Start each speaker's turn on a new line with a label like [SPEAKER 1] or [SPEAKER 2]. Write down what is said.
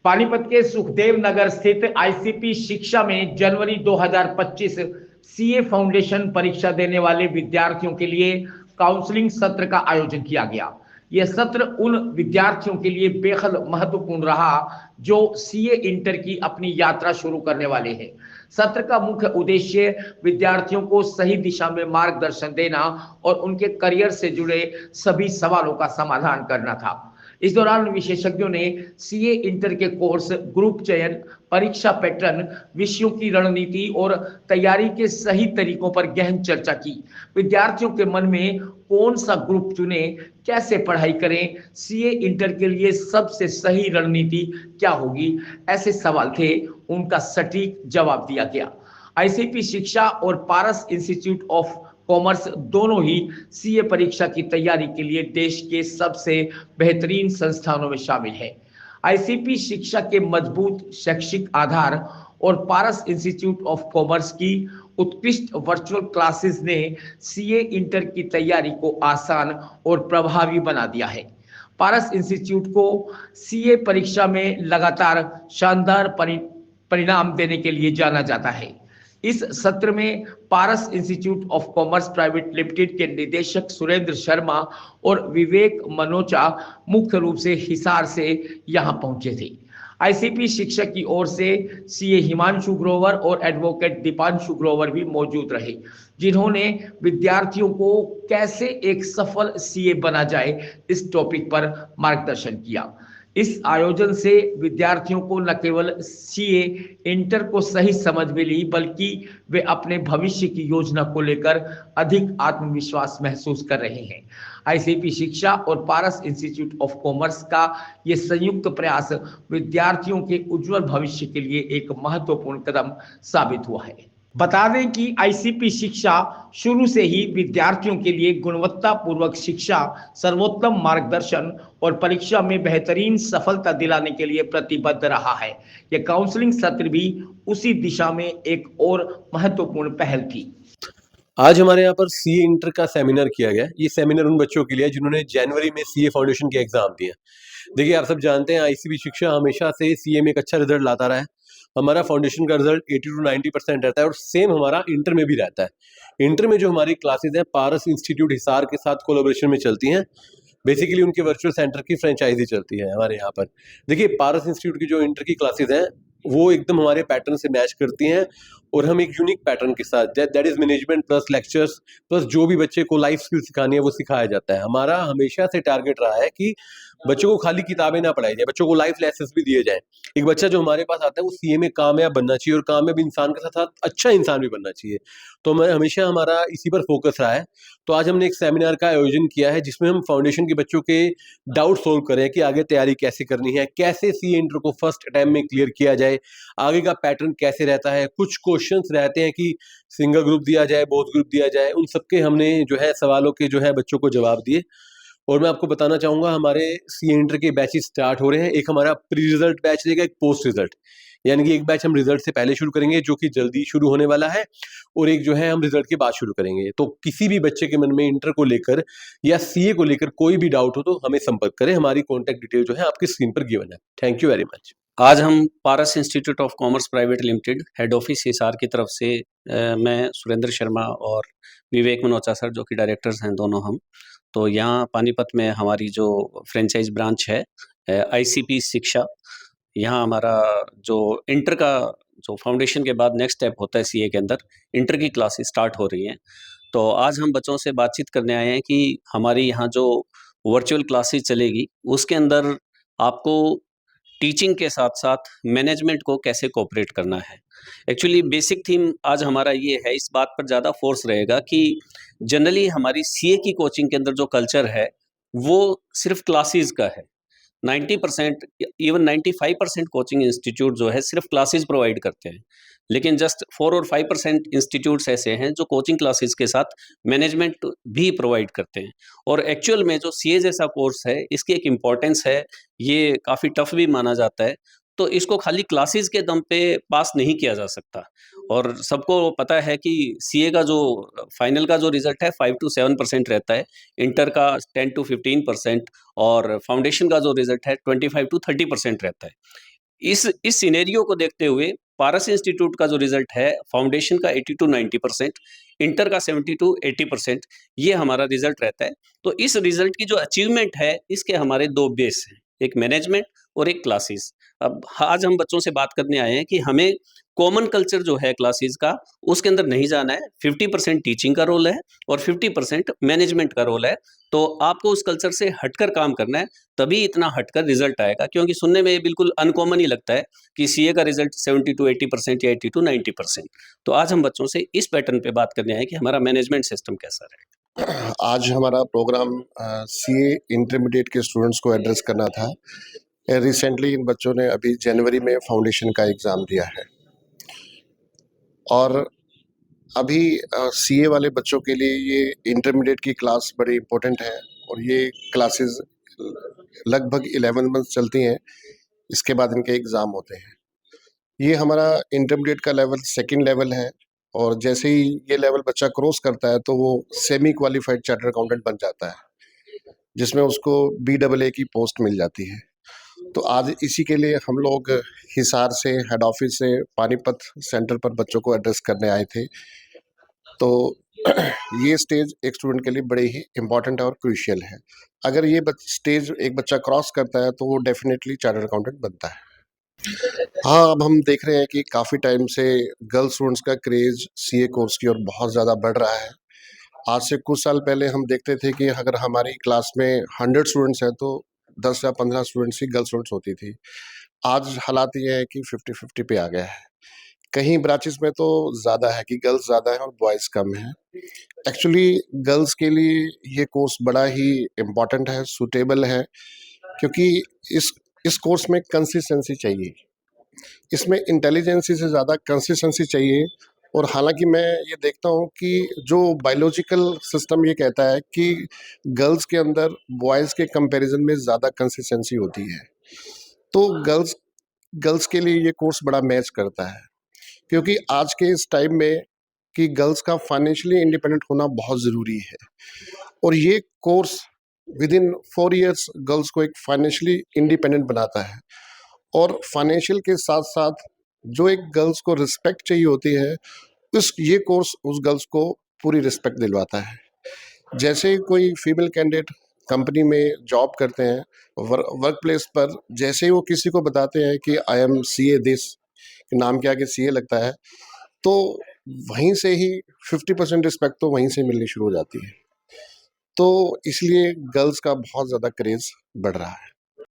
[SPEAKER 1] पानीपत के सुखदेव नगर स्थित आईसीपी शिक्षा में जनवरी 2025 सीए फाउंडेशन परीक्षा देने वाले विद्यार्थियों के लिए काउंसलिंग सत्र का आयोजन किया गया। यह सत्र उन विद्यार्थियों के लिए बेहद महत्वपूर्ण रहा जो सीए इंटर की अपनी यात्रा शुरू करने वाले हैं। सत्र का मुख्य उद्देश्य विद्यार्थियों को सही दिशा में मार्गदर्शन देना और उनके करियर से जुड़े सभी सवालों का समाधान करना था। इस दौरान विशेषज्ञों ने सीए इंटर के कोर्स, ग्रुप चयन, परीक्षा पैटर्न, विषयों की रणनीति और तैयारी के सही तरीकों पर गहन चर्चा की। विद्यार्थियों के मन में कौन सा ग्रुप चुने, कैसे पढ़ाई करें, सीए इंटर के लिए सबसे सही रणनीति क्या होगी, ऐसे सवाल थे। उनका सटीक जवाब दिया गया। आईसीपी शिक्षा और पारस इंस्टीट्यूट ऑफ कॉमर्स दोनों ही सीए परीक्षा की तैयारी के लिए देश के सबसे बेहतरीन संस्थानों में शामिल है। आईसीपी शिक्षा के मजबूत शैक्षिक आधार और पारस इंस्टीट्यूट ऑफ कॉमर्स की उत्कृष्ट वर्चुअल क्लासेस ने सीए इंटर की तैयारी को आसान और प्रभावी बना दिया है। पारस इंस्टीट्यूट को सीए परीक्षा में लगातार शानदार परिणाम देने के लिए जाना जाता है। इस सत्र में Paras institute of commerce private limited के निदेशक सुरेंद्र शर्मा और विवेक मनोचा मुख्य रूप से हिसार से यहां पहुंचे थे। आईसीपी शिक्षक की ओर से सीए हिमांशु ग्रोवर और एडवोकेट दीपांशु ग्रोवर भी मौजूद रहे, जिन्होंने विद्यार्थियों को कैसे एक सफल सीए बना जाए इस टॉपिक पर मार्गदर्शन किया। इस आयोजन से विद्यार्थियों को न केवल सीए इंटर को सही समझ मिली, बल्कि वे अपने भविष्य की योजना को लेकर अधिक आत्मविश्वास महसूस कर रहे हैं। आईसीपी शिक्षा और पारस इंस्टीट्यूट ऑफ कॉमर्स का ये संयुक्त प्रयास विद्यार्थियों के उज्जवल भविष्य के लिए एक महत्वपूर्ण कदम साबित हुआ है। बता दें कि आईसीपी शिक्षा शुरू से ही विद्यार्थियों के लिए गुणवत्तापूर्वक शिक्षा, सर्वोत्तम मार्गदर्शन और परीक्षा में बेहतरीन सफलता दिलाने के लिए प्रतिबद्ध रहा है। यह काउंसलिंग सत्र भी उसी दिशा में एक और महत्वपूर्ण पहल थी।
[SPEAKER 2] आज हमारे यहाँ पर सीए इंटर का सेमिनार किया गया। ये सेमिनार उन बच्चों के लिए जिन्होंने जनवरी में सीए फाउंडेशन के एग्जाम दिए। देखिए, आप सब जानते हैं आईसीबी शिक्षा हमेशा से सीए में एक अच्छा रिजल्ट लाता रहा है। हमारा फाउंडेशन का रिजल्ट 80 to 90% रहता है और सेम हमारा इंटर में भी रहता है। इंटर में जो हमारी क्लासेज हैं पारस इंस्टीट्यूट हिसार के साथ कोलैबोरेशन में चलती हैं। बेसिकली उनके वर्चुअल सेंटर की फ्रेंचाइजी चलती है हमारे यहाँ पर। देखिए, पारस इंस्टीट्यूट की जो इंटर की क्लासेज हैं वो एकदम हमारे पैटर्न से मैच करती हैं और हम एक यूनिक पैटर्न के साथ that is management plus lectures plus जो भी बच्चे को लाइफ स्किल सिखानी है वो सिखाया जाता है। हमारा हमेशा से टारगेट रहा है कि बच्चों को खाली किताबें ना पढ़ाई जाए, बच्चों को लाइफ लेसन्स भी दिए जाएं। एक बच्चा जो हमारे पास आता है वो सीए में कामयाब बनना चाहिए और कामयाब इंसान के साथ साथ अच्छा इंसान भी बनना चाहिए। तो मैं हमेशा हमारा इसी पर फोकस रहा है। तो आज हमने एक सेमिनार का आयोजन किया है जिसमें हम फाउंडेशन के बच्चों के डाउट सोल्व करें कि आगे तैयारी कैसे करनी है, कैसे सीए इंटर को फर्स्ट अटेम्प्ट में क्लियर किया जाए, आगे का पैटर्न कैसे रहता है। कुछ क्वेश्चंस रहते हैं कि सिंगल ग्रुप दिया जाए, बोथ ग्रुप दिया जाए, उन सबके हमने जो है सवालों के जो है बच्चों को जवाब दिए। और मैं आपको बताना चाहूँगा हमारे सीए इंटर के बैचेस स्टार्ट हो रहे हैं। एक हमारा प्री रिजल्ट बैच रहेगा, एक पोस्ट रिजल्ट, यानी कि एक बैच हम रिजल्ट से पहले शुरू करेंगे जो कि जल्दी शुरू होने वाला है और एक जो है हम रिजल्ट के बाद शुरू करेंगे। तो किसी भी बच्चे के मन में इंटर को लेकर या सीए को लेकर कोई भी डाउट हो तो हमें संपर्क करें। हमारी कॉन्टैक्ट डिटेल जो है आपकी स्क्रीन पर गिवन है। Thank you very much.
[SPEAKER 3] आज हम Paras institute of commerce private limited head office Hisar की तरफ से मैं सुरेंद्र शर्मा और विवेक मनोचा सर जो कि डायरेक्टर्स हैं दोनों हम, तो यहाँ पानीपत में हमारी जो फ्रेंचाइज ब्रांच है आईसीपी शिक्षा, यहाँ हमारा जो इंटर का जो फाउंडेशन के बाद नेक्स्ट स्टेप होता है सीए के अंदर इंटर की क्लासेस स्टार्ट हो रही हैं। तो आज हम बच्चों से बातचीत करने आए हैं कि हमारी यहाँ जो वर्चुअल क्लासेस चलेगी उसके अंदर आपको टीचिंग के साथ साथ मैनेजमेंट को कैसे कोऑपरेट करना है। एक्चुअली बेसिक थीम आज हमारा ये है, इस बात पर ज़्यादा फोर्स रहेगा कि जनरली हमारी सीए की कोचिंग के अंदर जो कल्चर है वो सिर्फ क्लासेस का है। 90% इवन 95% कोचिंग इंस्टीट्यूट जो है सिर्फ क्लासेस प्रोवाइड करते हैं, लेकिन जस्ट 4 और 5% इंस्टीट्यूट्स ऐसे हैं जो कोचिंग क्लासेस के साथ मैनेजमेंट भी प्रोवाइड करते हैं। और एक्चुअल में जो सीए जैसा कोर्स है इसकी एक इम्पॉर्टेंस है, ये काफ़ी टफ भी माना जाता है। तो इसको खाली क्लासेस के दम पे पास नहीं किया जा सकता और सबको पता है कि सीए का जो फाइनल का जो रिजल्ट है 5 to 7% रहता है, इंटर का 10 to 15% और फाउंडेशन का जो रिजल्ट है 25 to 30% रहता है। इस सिनेरियो को देखते हुए पारस इंस्टीट्यूट का जो रिजल्ट है फाउंडेशन का 80 to 90%, इंटर का 70 to 80%, ये हमारा रिजल्ट रहता है। तो इस रिजल्ट की जो अचीवमेंट है इसके हमारे दो बेस हैं, एक मैनेजमेंट और एक क्लासेस। अब आज हम बच्चों से बात करने आए हैं कि हमें कॉमन कल्चर जो है क्लासेस का उसके अंदर नहीं जाना है। 50% टीचिंग का रोल है और 50% मैनेजमेंट का रोल है। तो आपको उस कल्चर से हटकर काम करना है, तभी इतना हटकर रिजल्ट आएगा। क्योंकि सुनने में ये बिल्कुल अनकॉमन ही लगता है कि सीए का रिजल्ट 70 to 80% या 80 to 90%। तो आज हम बच्चों से इस पैटर्न पे बात करने आए कि हमारा मैनेजमेंट सिस्टम कैसा रहेगा।
[SPEAKER 4] आज हमारा प्रोग्राम सीए इंटरमीडिएट के स्टूडेंट्स को एड्रेस करना था। रिसेंटली इन बच्चों ने अभी जनवरी में फाउंडेशन का एग्ज़ाम दिया है और अभी सीए वाले बच्चों के लिए ये इंटरमीडिएट की क्लास बड़ी इम्पोर्टेंट है और ये क्लासेस लगभग 11 मंथ चलती हैं। इसके बाद इनके एग्ज़ाम होते हैं। ये हमारा इंटरमीडिएट का लेवल सेकंड लेवल है और जैसे ही ये लेवल बच्चा क्रॉस करता है तो वो सेमी क्वालिफाइड चार्टर्ड अकाउंटेंट बन जाता है, जिसमें उसको BAA की पोस्ट मिल जाती है। तो आज इसी के लिए हम लोग हिसार से हेड ऑफिस से पानीपत सेंटर पर बच्चों को एड्रेस करने आए थे। तो ये स्टेज एक स्टूडेंट के लिए बड़े ही इम्पोर्टेंट है और क्रूशियल है। अगर ये स्टेज एक बच्चा क्रॉस करता है तो वो डेफिनेटली चार्टर्ड अकाउंटेंट बनता है। हाँ, अब हम देख रहे हैं कि काफ़ी टाइम से गर्ल स्टूडेंट्स का क्रेज़ सीए कोर्स की ओर बहुत ज़्यादा बढ़ रहा है। आज से कुछ साल पहले हम देखते थे कि अगर हमारी क्लास में 100 स्टूडेंट्स हैं तो 10 या 15 स्टूडेंट्स ही गर्ल स्टूडेंट्स होती थी। आज हालात ये है कि 50-50 पे आ गया है। कहीं ब्रांचेस में तो ज़्यादा है कि गर्ल्स ज़्यादा हैं और बॉयज़ कम हैं। एक्चुअली गर्ल्स के लिए ये कोर्स बड़ा ही इम्पोर्टेंट है, सूटेबल है, क्योंकि इस कोर्स में कंसिस्टेंसी चाहिए। इसमें इंटेलिजेंसी से ज़्यादा कंसिस्टेंसी चाहिए। और हालांकि मैं ये देखता हूँ कि जो बायोलॉजिकल सिस्टम ये कहता है कि गर्ल्स के अंदर बॉयज़ के कंपैरिजन में ज़्यादा कंसिस्टेंसी होती है, तो गर्ल्स के लिए ये कोर्स बड़ा मैच करता है। क्योंकि आज के इस टाइम में कि गर्ल्स का फाइनेंशियली इंडिपेंडेंट होना बहुत ज़रूरी है और ये course with in 4 years girls को एक फाइनेंशियली इंडिपेंडेंट बनाता है। और फाइनेंशियल के साथ साथ जो एक गर्ल्स को रिस्पेक्ट चाहिए होती है, ये कोर्स उस गर्ल्स को पूरी रिस्पेक्ट दिलवाता है। जैसे कोई फीमेल कैंडिडेट कंपनी में जॉब करते हैं, वर्क प्लेस पर जैसे ही वो किसी को बताते हैं कि आई एम सीए दिस, नाम के आगे सीए लगता है, तो वहीं से ही 50% रिस्पेक्ट तो वहीं से मिलनी शुरू हो जाती है। तो इसलिए गर्ल्स का बहुत ज़्यादा क्रेज़ बढ़ रहा है।